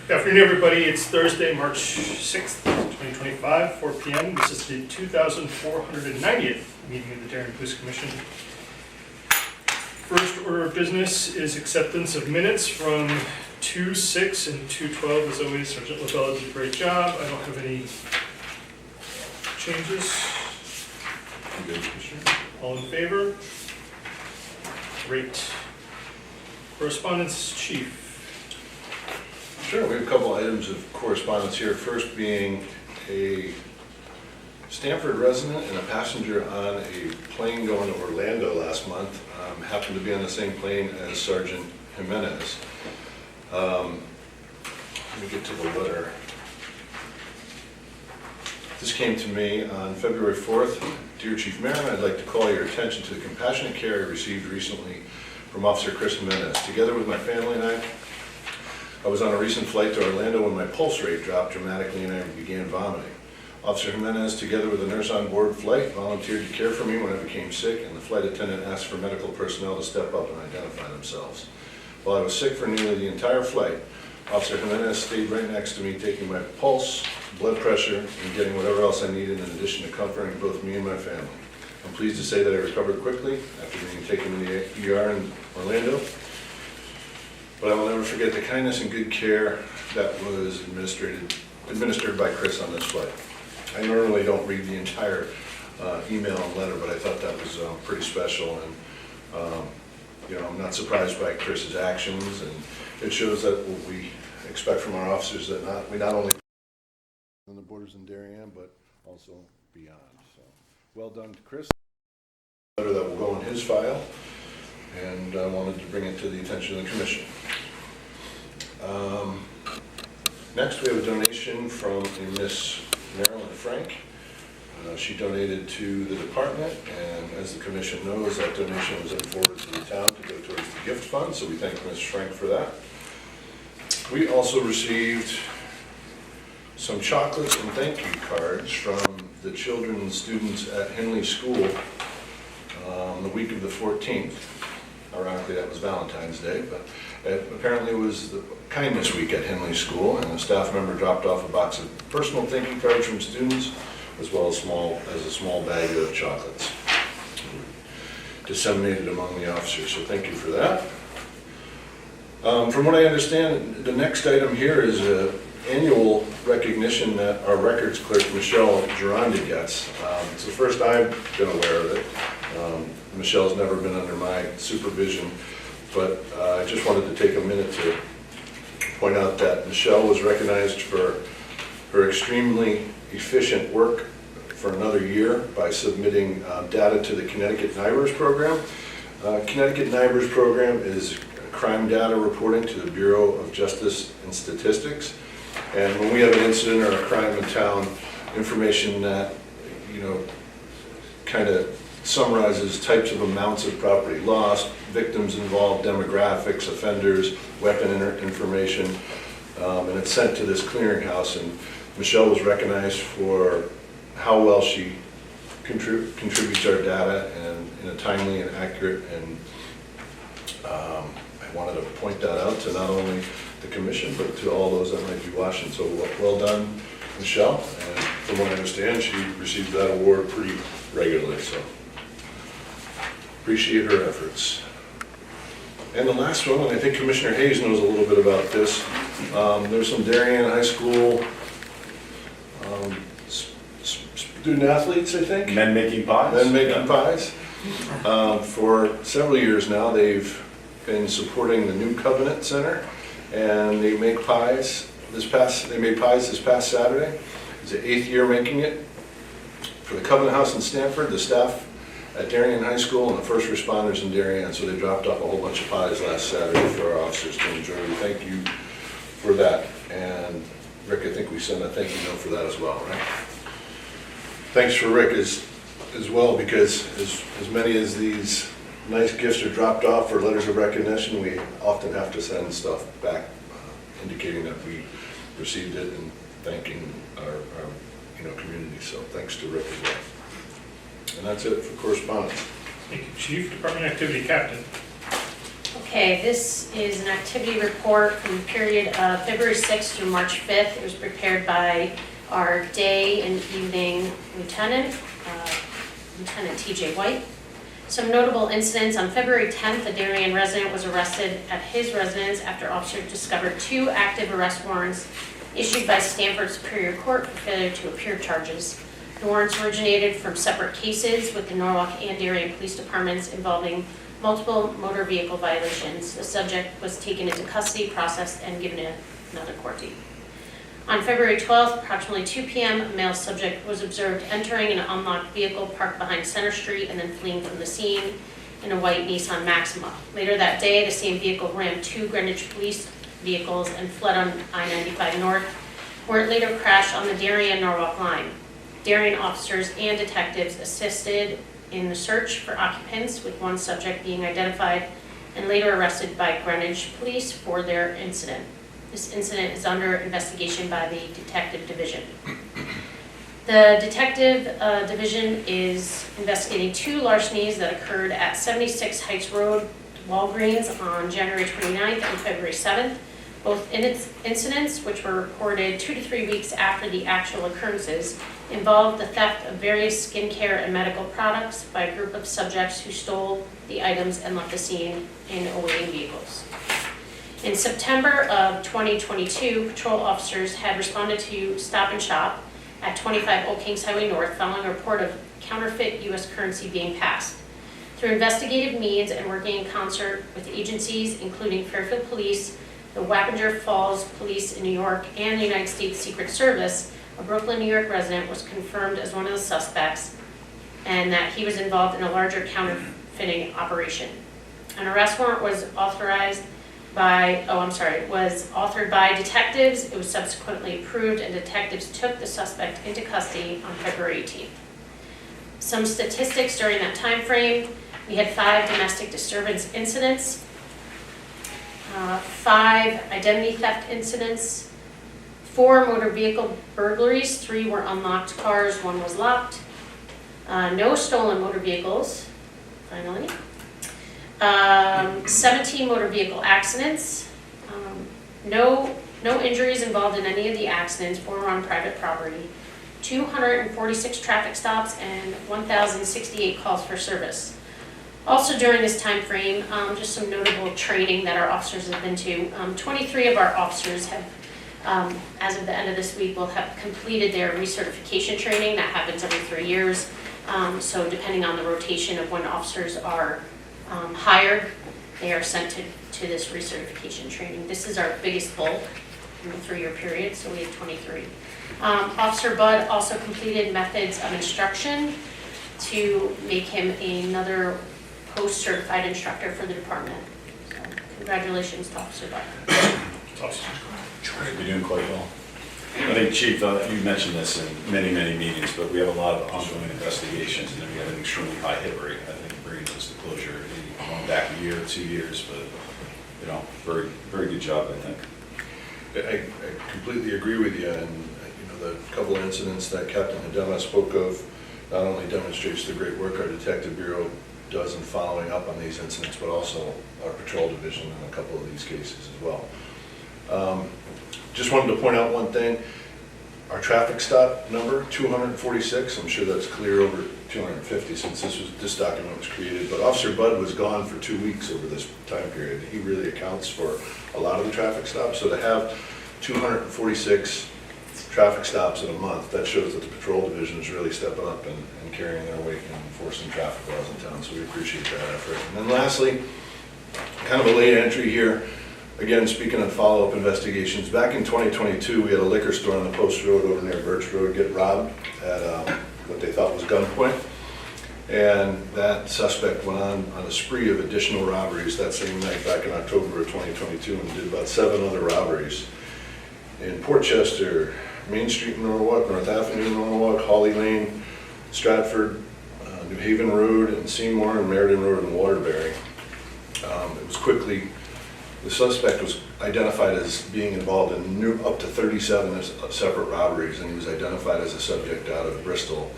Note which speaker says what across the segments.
Speaker 1: Good afternoon, everybody. It's Thursday, March 6th, 2025, 4 p.m. This is the 2490th meeting of the Darien Police Commission. First order of business is acceptance of minutes from 2/6 and 2/12. As always, Sergeant LaBella did a great job. I don't have any changes. Good, Commissioner. All in favor? Great. Correspondence, Chief.
Speaker 2: Sure, we have a couple items of correspondence here. First being a Stamford resident and a passenger on a plane going to Orlando last month happened to be on the same plane as Sergeant Jimenez. Let me get to the letter. This came to me on February 4th. Dear Chief Merriman, I'd like to call your attention to the compassionate care I received recently from Officer Chris Jimenez. Together with my family and I was on a recent flight to Orlando when my pulse rate dropped dramatically and I began vomiting. Officer Jimenez, together with a nurse on board flight, volunteered to care for me when I became sick, and the flight attendant asked for medical personnel to step up and identify themselves. While I was sick for nearly the entire flight, Officer Jimenez stayed right next to me, taking my pulse, blood pressure, and getting whatever else I needed in addition to comforting both me and my family. I'm pleased to say that I recovered quickly after being taken to the ER in Orlando. But I will never forget the kindness and good care that was administered by Chris on this flight. I normally don't read the entire email and letter, but I thought that was pretty special, and I'm not surprised by Chris's actions, and it shows that what we expect from our officers, that we not only on the borders in Darien, but also beyond. So, well done to Chris. Letter that will go in his file, and I wanted to bring it to the attention of the commission. Next, we have a donation from a Miss Marilyn Frank. She donated to the department, and as the commission knows, that donation was then forwarded to the town to go towards the gift fund, so we thank Ms. Frank for that. We also received some chocolates and thank you cards from the children and students at Henley School the week of the 14th. Ironically, that was Valentine's Day, but apparently it was the Kindness Week at Henley School, and a staff member dropped off a box of personal thank you cards from students, as well as a small bag of chocolates disseminated among the officers, so thank you for that. From what I understand, the next item here is an annual recognition that our records clerk, Michelle Jand, gets. It's the first I've been aware of it. Michelle's never been under my supervision, but I just wanted to take a minute to point out that Michelle was recognized for her extremely efficient work for another year by submitting data to the Connecticut NIBRS program. Connecticut NIBRS program is crime data reporting to the Bureau of Justice and Statistics, and when we have an incident or a crime in town, information that kind of summarizes types of amounts of property lost, victims involved, demographics, offenders, weapon information, and it's sent to this clearinghouse. And Michelle was recognized for how well she contributes our data and in a timely and accurate, and I wanted to point that out to not only the commission, but to all those that might be watching. So well done, Michelle, and from what I understand, she receives that award pretty regularly, so appreciate her efforts. And the last one, and I think Commissioner Hayes knows a little bit about this, there's some Darien High School student athletes, I think.
Speaker 3: Men making pies.
Speaker 2: Men making pies. For several years now, they've been supporting the New Covenant Center, and they make pies. They made pies this past Saturday. It's the 8th year making it. For the Covenant House in Stamford, the staff at Darien High School, and the first responders in Darien, so they dropped off a whole bunch of pies last Saturday for our officers to enjoy. We thank you for that. And Rick, I think we sent a thank you note for that as well, right? Thanks for Rick as well, because as many as these nice gifts are dropped off for letters of recognition, we often have to send stuff back indicating that we received it and thanking our community. So thanks to Rick as well. And that's it for correspondence.
Speaker 1: Thank you, Chief. Department Activity Captain.
Speaker 3: Okay, this is an activity report from the period of February 6th through March 5th. It was prepared by our day and evening lieutenant, Lieutenant T.J. White. Some notable incidents: on February 10th, a Darien resident was arrested at his residence after officers discovered 2 active arrest warrants issued by Stamford Superior Court for failure to appear charges. The warrants originated from separate cases with the Norwalk and Darien Police Departments involving multiple motor vehicle violations. The subject was taken into custody, processed, and given another court date. On February 12th, approximately 2 p.m., a male subject was observed entering an unlocked vehicle parked behind Center Street and then fleeing from the scene in a white Nissan Maxima. Later that day, the same vehicle rammed 2 Greenwich police vehicles and fled on I-95 North, where it later crashed on the Darien-Norwalk line. Darien officers and detectives assisted in the search for occupants, with one subject being identified and later arrested by Greenwich police for their incident. This incident is under investigation by the Detective Division. The Detective Division is investigating 2 larcenies that occurred at 76 Heights Road, Walgreens, on January 29th and February 7th. Both incidents, which were reported 2 to 3 weeks after the actual occurrences, involved the theft of various skincare and medical products by a group of subjects who stole the items and left the scene in awaiting vehicles. In September of 2022, patrol officers had responded to Stop and Shop at 25 Old Kings Highway North following a report of counterfeit U.S. currency being passed. Through investigative means and working in concert with agencies including Fairfield Police, the Wappinger Falls Police in New York, and the United States Secret Service, a Brooklyn, New York resident was confirmed as one of the suspects and that he was involved in a larger counterfeiting operation. An arrest warrant was authored by detectives. It was subsequently approved, and detectives took the suspect into custody on February 18th. Some statistics during that time frame: we had 5 domestic disturbance incidents, 5 identity theft incidents, 4 motor vehicle burglaries, 3 were unlocked cars, 1 was locked, no stolen motor vehicles, finally, 17 motor vehicle accidents, no injuries involved in any of the accidents or on private property, 246 traffic stops, and 1,068 calls for service. Also during this time frame, just some notable training that our officers have been to. 23 of our officers have, as of the end of this week, will have completed their recertification training. That happens every 3 years. So depending on the rotation of when officers are hired, they are sent to this recertification training. This is our biggest bulk in the 3-year period, so we have 23. Officer Budd also completed methods of instruction to make him another post-certified instructor for the department. So congratulations to Officer Budd.
Speaker 4: You're doing quite well. I think, Chief, you mentioned this in many, many meetings, but we have a lot of ongoing investigations, and we have an extremely high hit rate. I think it brings us to closure, going back a year, 2 years, but, very, very good job, I think.
Speaker 2: I completely agree with you, and the couple of incidents that Captain Hedema spoke of not only demonstrates the great work our Detective Bureau does in following up on these incidents, but also our patrol division in a couple of these cases as well. Just wanted to point out one thing. Our traffic stop number, 246, I'm sure that's clear over 250 since this document was created, but Officer Budd was gone for 2 weeks over this time period. He really accounts for a lot of the traffic stops, so to have 246 traffic stops in a month, that shows that the patrol division is really stepping up and carrying their weight and enforcing traffic laws in town, so we appreciate that effort. And then lastly, kind of a late entry here. Again, speaking of follow-up investigations, back in 2022, we had a liquor store on the Post Road over near Birch Road get robbed at what they thought was gunpoint. And that suspect went on a spree of additional robberies that same night back in October of 2022 and did about 7 other robberies in Portchester, Main Street in Norwalk, North Avenue in Norwalk, Hawley Lane, Stratford, New Haven Road, and Seymour, and Meriden Road in Waterbury. It was quickly, the suspect was identified as being involved in up to 37 separate robberies, and he was identified as a subject out of Bristol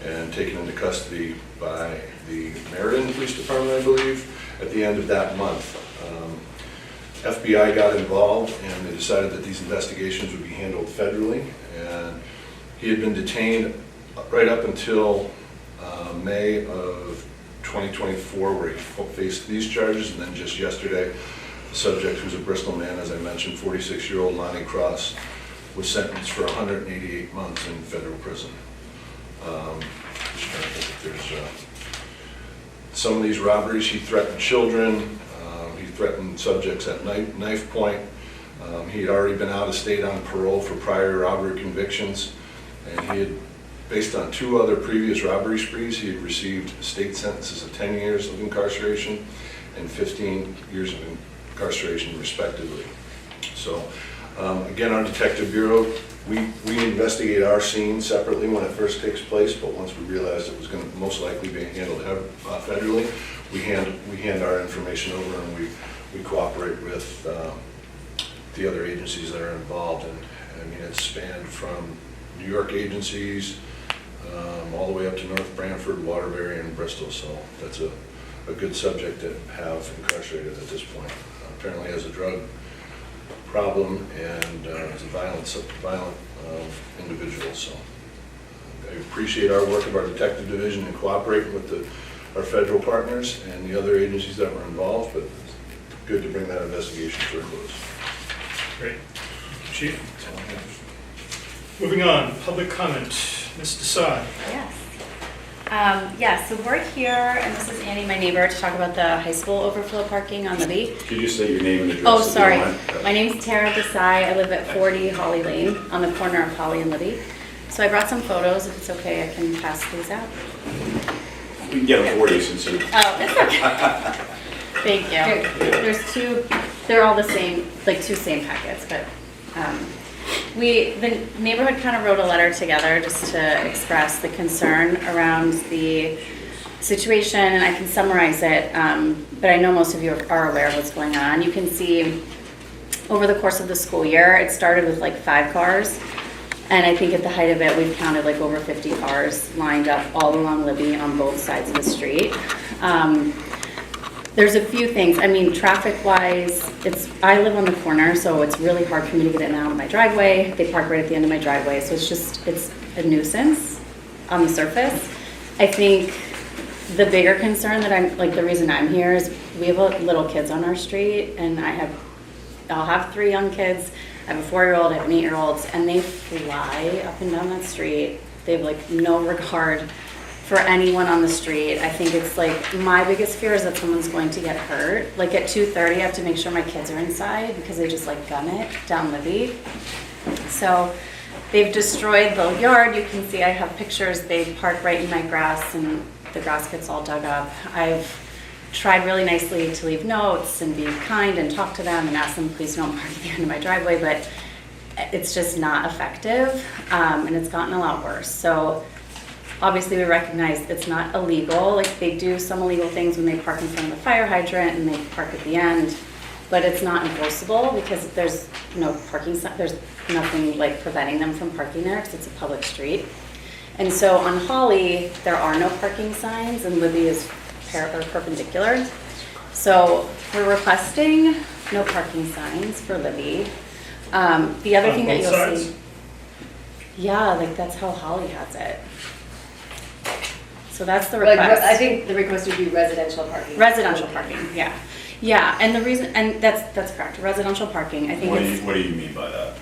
Speaker 2: and taken into custody by the Meriden Police Department, I believe, at the end of that month. FBI got involved and they decided that these investigations would be handled federally. And he had been detained right up until May of 2024, where he faced these charges, and then just yesterday, the subject, who's a Bristol man, as I mentioned, 46-year-old Lonnie Cross, was sentenced for 188 months in federal prison. Just trying to think if there's some of these robberies, he threatened children, he threatened subjects at knife point. He had already been out of state on parole for prior robbery convictions, and he had, based on 2 other previous robbery sprees, he had received state sentences of 10 years of incarceration and 15 years of incarceration respectively. So again, our detective bureau, we investigate our scene separately when it first takes place, but once we realized it was going to most likely be handled federally, we hand our information over, and we cooperate with the other agencies that are involved. And I mean, it's spanned from New York agencies all the way up to North Branford, Waterbury, and Bristol. So that's a good subject to have incarcerated at this point. Apparently has a drug problem and is a violent individual. So I appreciate our work of our detective division in cooperating with our federal partners and the other agencies that were involved, but it's good to bring that investigation to a close.
Speaker 1: Great. Thank you, Chief. Moving on, public comment. Ms. Desai.
Speaker 5: Yes. So we're here, and this is Annie, my neighbor, to talk about the high school overflow parking on Libby.
Speaker 4: Could you say your name and address?
Speaker 5: Oh,
Speaker 4: if you
Speaker 5: sorry.
Speaker 4: don't mind?
Speaker 5: My name's Tara Desai. I live at 40 Holly Lane on the corner of Holly and Libby. So I brought some photos. If it's okay, I can pass these out.
Speaker 4: We can get a 40 since you.
Speaker 5: Oh, it's okay. Thank you. There's 2, they're all the same, like 2 same packets, but the neighborhood kind of wrote a letter together just to express the concern around the situation, and I can summarize it, but I know most of you are aware of what's going on. You can see over the course of the school year, it started with like 5 cars, and I think at the height of it, we've counted like over 50 cars lined up all along Libby on both sides of the street. There's a few things. I mean, traffic-wise, I live on the corner, so it's really hard for me to get in and out of my driveway. They park right at the end of my driveway, so it's a nuisance on the surface. I think the bigger concern the reason I'm here is we have little kids on our street, and I'll have 3 young kids. I have a 4-year-old, I have an 8-year-old, and they fly up and down that street. They have like no regard for anyone on the street. I think it's like, my biggest fear is that someone's going to get hurt. Like at 2:30, I have to make sure my kids are inside because they just like gun it down Libby. So they've destroyed the yard. You can see I have pictures. They park right in my grass and the grass gets all dug up. I've tried really nicely to leave notes and be kind and talk to them and ask them, please don't park at the end of my driveway, but it's just not effective, and it's gotten a lot worse. So obviously we recognize it's not illegal. Like they do some illegal things when they park in front of the fire hydrant and they park at the end, but it's not enforceable because there's no parking, there's nothing like preventing them from parking there because it's a public street. And so on Holly, there are no parking signs and Libby is perpendicular. So we're requesting no parking signs for Libby. The other thing that you'll see, yeah, like that's how Holly has it. So that's the request.
Speaker 6: I think the request would be residential parking.
Speaker 5: Residential parking, yeah. Yeah, and the reason, and that's correct, residential parking, I think
Speaker 4: What do you mean by that?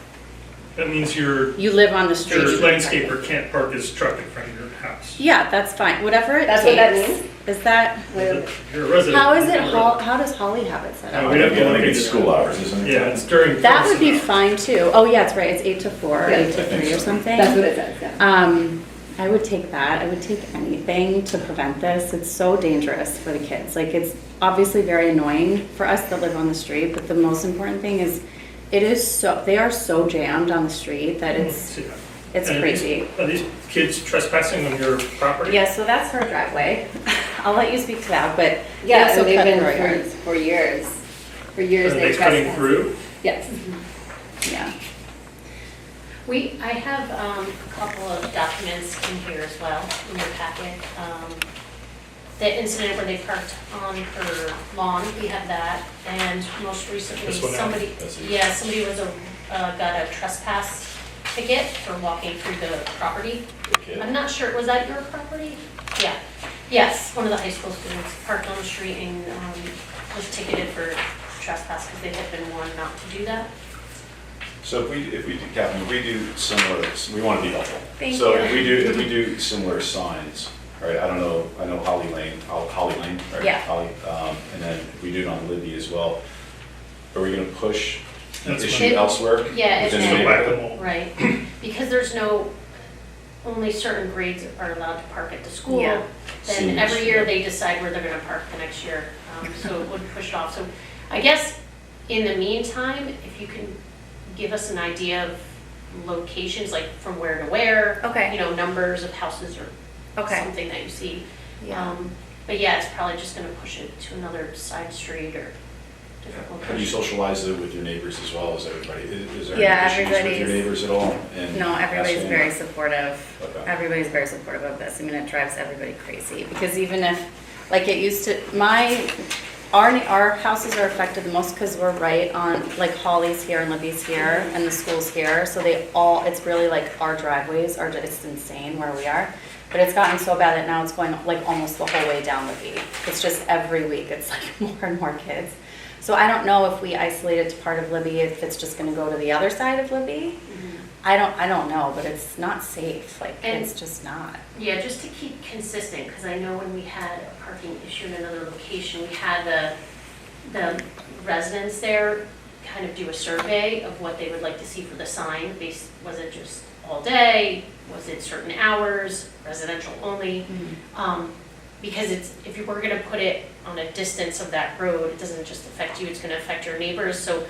Speaker 1: That means
Speaker 5: you live on the street.
Speaker 1: your
Speaker 5: you can
Speaker 1: landscaper
Speaker 5: park.
Speaker 1: can't park his truck in front of your house.
Speaker 5: Yeah, that's fine, whatever it takes.
Speaker 6: That's what that means?
Speaker 5: Is that,
Speaker 1: You're a resident.
Speaker 5: how is it,
Speaker 1: You're a
Speaker 5: how does Holly have it set up?
Speaker 1: we'd have to
Speaker 4: Yeah, I
Speaker 1: look
Speaker 4: think it's
Speaker 1: into
Speaker 4: school
Speaker 1: that.
Speaker 4: hours, isn't it?
Speaker 1: Yeah, it's during.
Speaker 5: That would be
Speaker 1: person
Speaker 5: fine too. Oh yeah, it's right, it's 8 to 4,
Speaker 6: Yeah,
Speaker 5: 8 to
Speaker 4: I think
Speaker 5: 3 or
Speaker 4: so.
Speaker 5: something.
Speaker 6: That's what it says, yeah.
Speaker 5: I would take that. I would take anything to prevent this. It's so dangerous for the kids. Like it's obviously very annoying for us that live on the street, but the most important thing is they are so jammed on the street that it's
Speaker 1: And
Speaker 5: crazy.
Speaker 1: Are these kids trespassing on your property?
Speaker 5: Yeah, so that's her driveway. I'll let you speak to that, but they
Speaker 6: Yeah,
Speaker 5: also
Speaker 6: and they've
Speaker 5: cut
Speaker 6: been
Speaker 5: through our yard.
Speaker 6: for years. For years
Speaker 1: Are
Speaker 6: they
Speaker 1: they cutting
Speaker 6: trespass.
Speaker 1: through?
Speaker 6: Yes.
Speaker 5: Yeah.
Speaker 3: I have a couple of documents in here as well in your packet. the incident where they parked on her lawn, we had that, and most recently,
Speaker 1: This one now?
Speaker 3: somebody,
Speaker 4: That's it.
Speaker 3: yeah, somebody was got a trespass ticket for walking through the property.
Speaker 4: Good
Speaker 3: I'm
Speaker 4: kid.
Speaker 3: not sure, was that your property? Yeah, yes, one of the high school students parked on the street and was ticketed for trespass because they had been warned not to do that.
Speaker 4: So if we do, Captain, if we do similar, we want to be helpful.
Speaker 5: Thank
Speaker 4: So
Speaker 5: you.
Speaker 4: if we do similar signs, right, I know Holly Lane, right?
Speaker 5: Yeah.
Speaker 4: Holly, and then if we do it on Libby as well, are we gonna push the
Speaker 1: That's
Speaker 4: issue
Speaker 3: fine.
Speaker 4: elsewhere?
Speaker 3: Yeah,
Speaker 4: within
Speaker 3: it's
Speaker 4: the
Speaker 3: a
Speaker 4: neighborhood?
Speaker 1: whack-a-mole.
Speaker 3: Right, because there's only certain grades are allowed to park at the school.
Speaker 5: Yeah.
Speaker 3: Then
Speaker 4: Seniors,
Speaker 3: every year
Speaker 4: yeah.
Speaker 3: they decide where they're gonna park the next year, so it would push it off. So I guess in the meantime, if you can give us an idea of locations, like from where to where.
Speaker 5: Okay.
Speaker 3: You know, numbers of houses or
Speaker 5: Okay.
Speaker 3: something that you see.
Speaker 5: Yeah.
Speaker 3: But yeah, it's probably just gonna push it to another side street or different
Speaker 4: Have you
Speaker 3: location.
Speaker 4: socialized it with your neighbors as well as everybody? Is there
Speaker 5: Yeah,
Speaker 4: any issues with your
Speaker 5: everybody's-
Speaker 4: neighbors at all? And
Speaker 5: No, everybody's
Speaker 4: asking-
Speaker 5: very supportive.
Speaker 4: Okay.
Speaker 5: Everybody's very supportive of this. I mean, it drives everybody crazy because even if, like it used to, our houses are affected the most because we're right on, like Holly's here and Libby's here and the school's here. So it's really like our driveways are just insane where we are. But it's gotten so bad that now it's going like almost the whole way down Libby. It's just every week, it's like more and more kids. So I don't know if we isolate it to part of Libby, if it's just gonna go to the other side of Libby. I don't know, but it's not safe, like,
Speaker 3: And-
Speaker 5: it's just not.
Speaker 3: Yeah, just to keep consistent, because I know when we had a parking issue in another location, we had the residents there kind of do a survey of what they would like to see for the sign. Was it just all day? Was it certain hours, residential only? Because if you were gonna put it on a distance of that road, it doesn't just affect you, it's gonna affect your neighbors. So,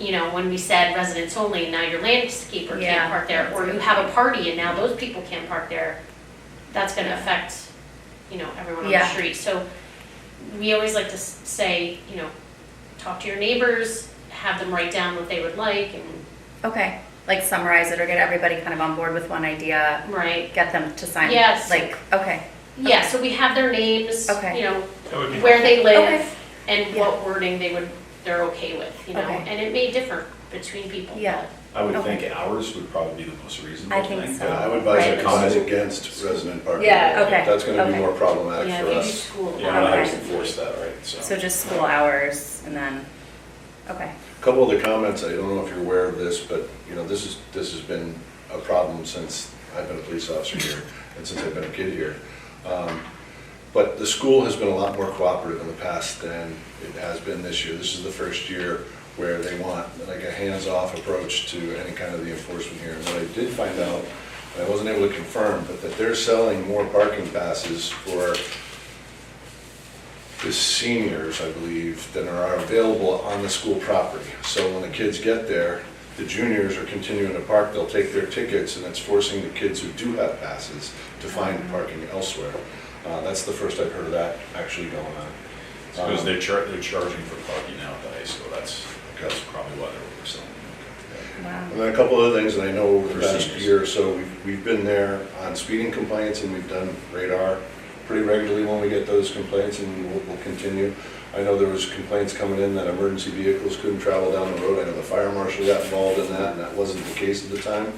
Speaker 3: you know, when we said residents only, now your landscaper
Speaker 5: Yeah,
Speaker 3: can't park there,
Speaker 5: that's
Speaker 3: or
Speaker 5: a
Speaker 3: you
Speaker 5: good
Speaker 3: have a
Speaker 5: point.
Speaker 3: party and now those people can't park there, that's gonna affect, you know, everyone on the
Speaker 5: Yeah.
Speaker 3: street. So we always like to say, you know, talk to your neighbors, have them write down what they would like and,
Speaker 5: Okay, like summarize it or get everybody kind of on board with one idea,
Speaker 3: right.
Speaker 5: get them to sign.
Speaker 3: Yes.
Speaker 5: Like, okay,
Speaker 3: Yeah, so we have their names,
Speaker 5: Okay.
Speaker 3: you know,
Speaker 1: That would be
Speaker 3: where they live
Speaker 5: Okay.
Speaker 3: and what wording they're okay with, you know?
Speaker 5: Okay.
Speaker 3: And it may differ between people.
Speaker 5: Yeah.
Speaker 4: I would
Speaker 5: Okay.
Speaker 4: think hours would probably be the most reasonable
Speaker 5: I
Speaker 4: thing.
Speaker 5: think so.
Speaker 2: Yeah, I would advise
Speaker 3: Right.
Speaker 2: a comment against resident parking.
Speaker 6: Yeah,
Speaker 5: okay,
Speaker 2: That's gonna be
Speaker 5: okay.
Speaker 2: more
Speaker 3: But,
Speaker 2: problematic
Speaker 3: yeah,
Speaker 2: for
Speaker 3: if you do
Speaker 2: us.
Speaker 3: school.
Speaker 4: Yeah, I don't know how to
Speaker 5: Okay.
Speaker 4: enforce that, right, so.
Speaker 5: so just school hours and then, okay,
Speaker 2: A Couple of the comments, I don't know if you're aware of this, but, you know, this has been a problem since I've been a police officer here and since I've been a kid here. But the school has been a lot more cooperative in the past than it has been this year. This is the first year where they want like a hands-off approach to any kind of the enforcement here. And what I did find out, and I wasn't able to confirm, but that they're selling more parking passes for the seniors, I believe, than are available on the school property. So when the kids get there, the juniors are continuing to park, they'll take their tickets, and it's forcing the kids who do have passes to find parking elsewhere. That's the first I've heard of that actually going on.
Speaker 4: Because they're charging for parking now at the high school, that's probably why they're selling.
Speaker 5: wow.
Speaker 2: And then a couple other things, and I know over the
Speaker 4: For
Speaker 2: past
Speaker 4: seniors.
Speaker 2: year or so, we've been there on speeding complaints, and we've done radar pretty regularly when we get those complaints, and we'll continue. I know there was complaints coming in that emergency vehicles couldn't travel down the road. I know the fire marshal got involved in that, and that wasn't the case at the time.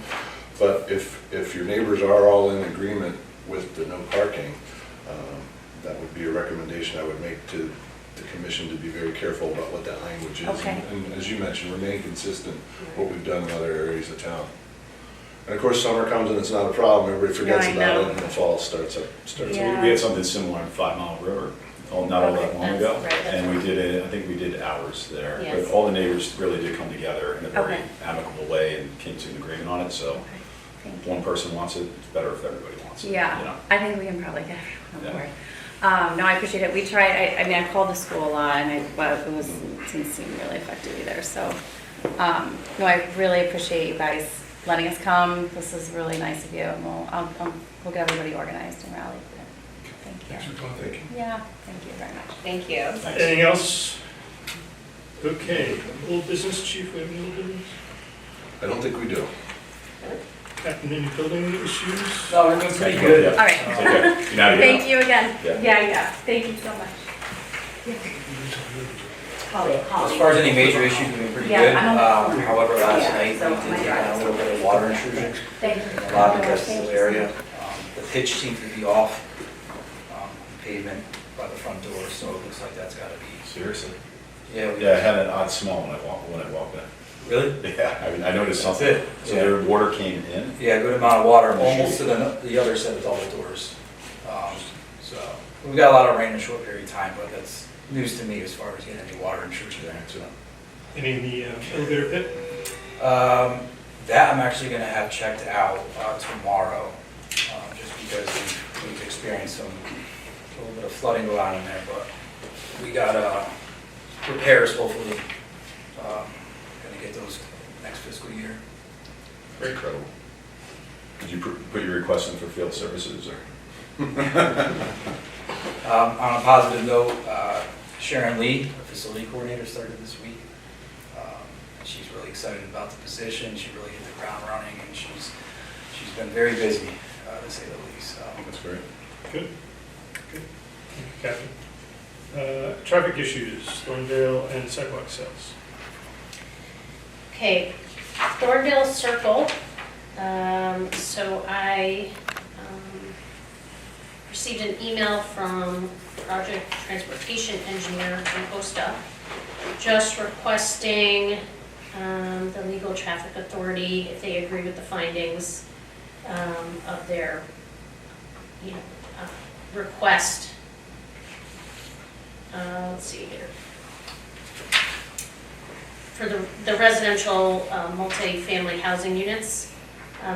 Speaker 2: But if your neighbors are all in agreement with the no parking, that would be a recommendation I would make to the commission to be very careful about what that language is.
Speaker 5: Okay.
Speaker 2: And as you mentioned, remain consistent what we've done in other areas of town. And of course, summer comes and it's not a problem, everybody forgets
Speaker 5: I
Speaker 2: about
Speaker 5: know.
Speaker 2: it, and the fall starts up.
Speaker 5: Yeah.
Speaker 4: We had something similar in 5 Mile River, not all that
Speaker 5: Okay,
Speaker 4: long
Speaker 3: that's
Speaker 4: ago.
Speaker 3: right, that's
Speaker 4: And we
Speaker 3: right.
Speaker 4: did it, I think we did hours there.
Speaker 3: Yes.
Speaker 4: But all the neighbors really did come together in a very
Speaker 5: Okay.
Speaker 4: amicable way and came to an agreement on it. So
Speaker 5: Okay, thank
Speaker 4: if
Speaker 5: you.
Speaker 4: one person wants it, it's better if everybody wants it. you know?
Speaker 5: Yeah, I think we can probably get everyone on
Speaker 4: Yeah.
Speaker 5: board. No, I appreciate it. We tried, I mean, I called the school a lot and it didn't seem really effective either, so. No, I really appreciate you guys letting us come. This is really nice of you and we'll get everybody organized and rallied. Thank
Speaker 1: Thanks
Speaker 5: you.
Speaker 1: for coming. Thank you.
Speaker 5: Yeah, thank you very much.
Speaker 6: Thank you.
Speaker 4: Thanks.
Speaker 1: Anything else? Okay, old business, chief, we have any old business?
Speaker 2: I don't think we do.
Speaker 1: Captain, any building issues?
Speaker 7: No, we're doing pretty good.
Speaker 5: All right.
Speaker 4: Okay, you're not here.
Speaker 5: Thank you again.
Speaker 4: Yeah.
Speaker 5: Yeah, thank you so much.
Speaker 7: As far as any major issues, we've been pretty
Speaker 5: Yeah,
Speaker 7: good.
Speaker 5: I don't-
Speaker 7: However, last
Speaker 5: Yeah,
Speaker 7: night,
Speaker 5: so
Speaker 7: we
Speaker 5: my
Speaker 7: did get
Speaker 5: drive
Speaker 7: a
Speaker 5: is
Speaker 7: little bit of water intrusion
Speaker 5: Thank you.
Speaker 7: in a lot of the residential area. The pitch seems to be off pavement by the front door, so it looks like that's gotta be.
Speaker 4: Seriously?
Speaker 7: Yeah.
Speaker 4: Yeah, I had an odd smell when I walked in.
Speaker 7: Really?
Speaker 4: Yeah, I mean, I noticed
Speaker 7: That's
Speaker 4: something.
Speaker 7: it.
Speaker 4: So
Speaker 7: Yeah.
Speaker 4: their water came in.
Speaker 7: Yeah, a good amount of water,
Speaker 4: On the
Speaker 7: almost to the other set of double doors. So, we got a lot of rain in a short period of time, but that's news to me as far as getting any water intrusion there. So,
Speaker 1: Any in the elevator pit?
Speaker 7: that I'm actually gonna have checked out tomorrow, just because we've experienced a little bit of flooding going on in there, but we got repairs hopefully, gonna get those next fiscal year.
Speaker 4: Very incredible. Did you put your request in for field services or?
Speaker 7: On a positive note, Sharon Lee, our facility coordinator, started this week. She's really excited about the position. She really hit the ground running, and she's been very busy, to say the least. So.
Speaker 4: That's great.
Speaker 1: Good. Good. Thank you, Captain. Traffic issues, Thorndale and sidewalk sales.
Speaker 3: Okay, Thorndale Circle. So I received an email from Project Transportation Engineer from OSTA, just requesting the Legal Traffic Authority, if they agree with the findings of their, request. Let's see here. For the residential multi-family housing units,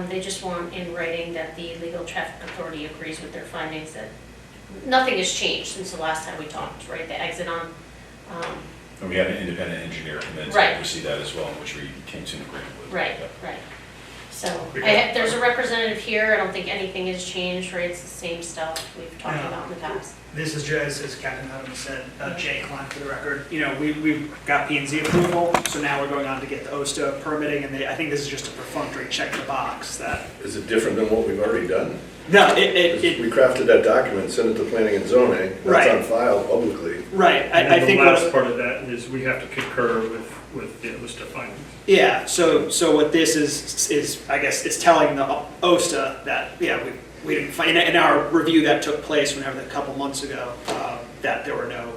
Speaker 3: they just want in writing that the Legal Traffic Authority agrees with their findings, that nothing has changed since the last time we talked, right? The exit on.
Speaker 4: And we had an independent engineer come in to
Speaker 3: Right.
Speaker 4: oversee that as well, which we came to an agreement with.
Speaker 3: Right,
Speaker 4: Yeah.
Speaker 3: right. So, there's a representative here, I don't think anything has changed, right? It's the same stuff we've talked
Speaker 8: Yeah.
Speaker 3: about in the past.
Speaker 8: This is just, as Captain Huddam said, Jay Klein for the record. You know, we've got P&Z approval, so now we're going on to get the OSTA permitting, and I think this is just a perfunctory check the box that.
Speaker 2: Is it different than what we've already done?
Speaker 8: No,
Speaker 2: We crafted that document, sent it to planning and zoning, that's
Speaker 8: Right.
Speaker 2: on file publicly.
Speaker 8: right,
Speaker 1: And
Speaker 8: I
Speaker 1: then
Speaker 8: think
Speaker 1: the last
Speaker 8: what,
Speaker 1: part of that is we have to concur with the OSTA findings.
Speaker 8: yeah, so what this is, I guess, is telling the OSTA that, yeah, we didn't find, in our review that took place whenever, a couple months ago, that there were no,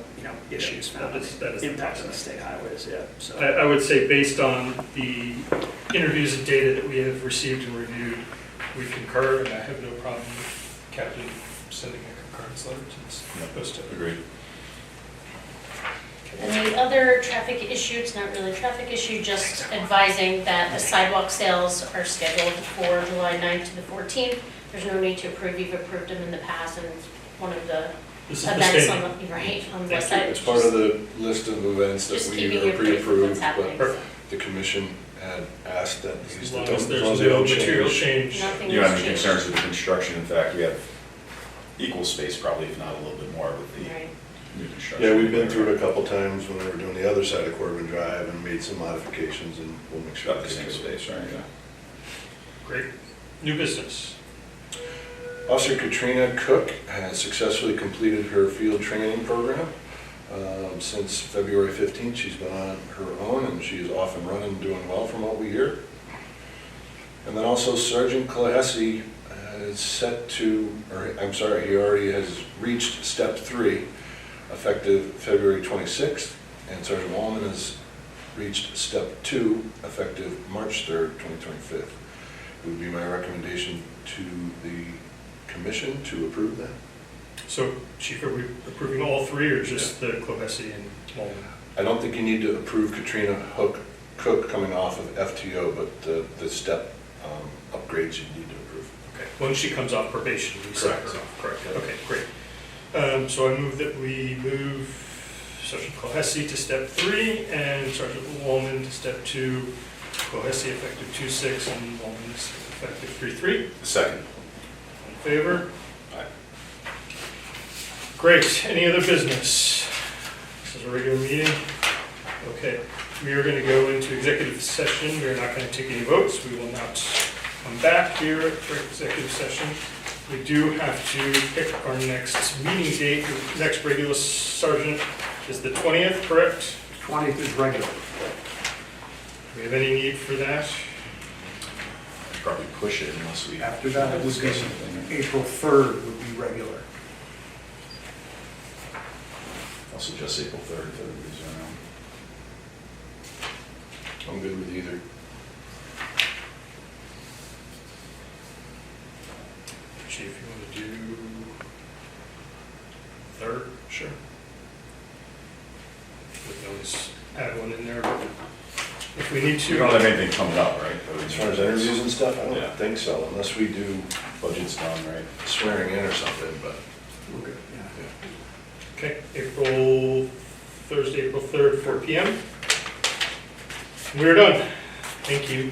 Speaker 8: issues found,
Speaker 1: that is the
Speaker 8: impacts on the
Speaker 1: process.
Speaker 8: state highways, yeah, so.
Speaker 1: I would say based on the interviews and data that we have received and reviewed, we concur, and I have no problem with Captain sending a concurrence letter to this OSTA.
Speaker 4: Agreed.
Speaker 3: And the other traffic issue, it's not really a traffic issue, just advising that the sidewalk sales are scheduled for July 9th to the 14th. There's no need to approve, you've approved them in the past, and it's one of the
Speaker 1: This is the
Speaker 3: events
Speaker 1: standing.
Speaker 3: on the, right, on the
Speaker 1: Thank
Speaker 3: west
Speaker 1: you.
Speaker 3: side.
Speaker 2: It's part of the list of events that
Speaker 3: Just
Speaker 2: we
Speaker 3: keeping you
Speaker 2: were
Speaker 3: apprised of what's
Speaker 2: pre-approved,
Speaker 3: happening.
Speaker 2: but the commission had asked that
Speaker 1: As
Speaker 2: these
Speaker 1: long
Speaker 2: don't,
Speaker 1: as
Speaker 2: as
Speaker 1: there's
Speaker 2: long as they
Speaker 1: no
Speaker 2: don't
Speaker 1: material
Speaker 2: change.
Speaker 1: change.
Speaker 3: Nothing
Speaker 4: You don't have
Speaker 3: has
Speaker 4: any
Speaker 3: changed.
Speaker 4: concerns with the construction? In fact, we have equal space probably, if not a little bit more with the
Speaker 3: Right.
Speaker 4: new construction.
Speaker 2: Yeah, we've been through it a couple times when we were doing the other side of Corbin Drive and made some modifications, and we'll make sure.
Speaker 4: Got the
Speaker 2: they
Speaker 4: same
Speaker 2: take care of it.
Speaker 4: space, right? Yeah.
Speaker 1: Great. New business.
Speaker 2: Officer Katrina Cook has successfully completed her field training program. Since February 15th, she's been on her own, and she is off and running, doing well from what we hear. And then also Sergeant Kalahesi is set to, or I'm sorry, he already has reached step 3, effective February 26th, and Sergeant Wallman has reached step 2, effective March 3rd, 2025. It would be my recommendation to the commission to approve that.
Speaker 1: So, Chief, are we approving all three, or just the Clohesi and Mullen?
Speaker 2: I don't think you need to approve Katrina Cook coming off of FTO, but the step upgrades you need to approve.
Speaker 1: Okay, when she comes off probation, we sign her
Speaker 2: Correct.
Speaker 1: off, correct? Okay, great. So I move that we move Sergeant Clohesi to step 3 and Sergeant Wallman to step 2. Clohesi effective 2/6 and Wallman is effective 3/3.
Speaker 4: Second.
Speaker 1: In favor?
Speaker 4: Aye.
Speaker 1: Great, any other business? This is a regular meeting. Okay, we are going to go into executive session. We are not going to take any votes. We will not I'm back here for executive session. We do have to pick our next meeting date. The next regular sergeant is the 20th, correct?
Speaker 9: 20th is regular.
Speaker 1: Do we have any need for that?
Speaker 4: Probably push it unless we.
Speaker 9: After that, it would be
Speaker 4: discuss something.
Speaker 9: April 3rd would be regular.
Speaker 4: I'll suggest April 3rd, if everybody's around.
Speaker 2: I'm good with either.
Speaker 1: Chief, you want to do 3rd? Sure. We can always add one in there, but if we need to.
Speaker 4: We don't have anything coming up, right?
Speaker 2: As far as interviews and stuff, I
Speaker 4: Yeah.
Speaker 2: don't think so, unless we do
Speaker 4: Budget's done, right?
Speaker 2: swearing in or something, but.
Speaker 9: We're good, yeah.
Speaker 1: Okay, Thursday, April 3rd, 4 PM. We're done. Thank you.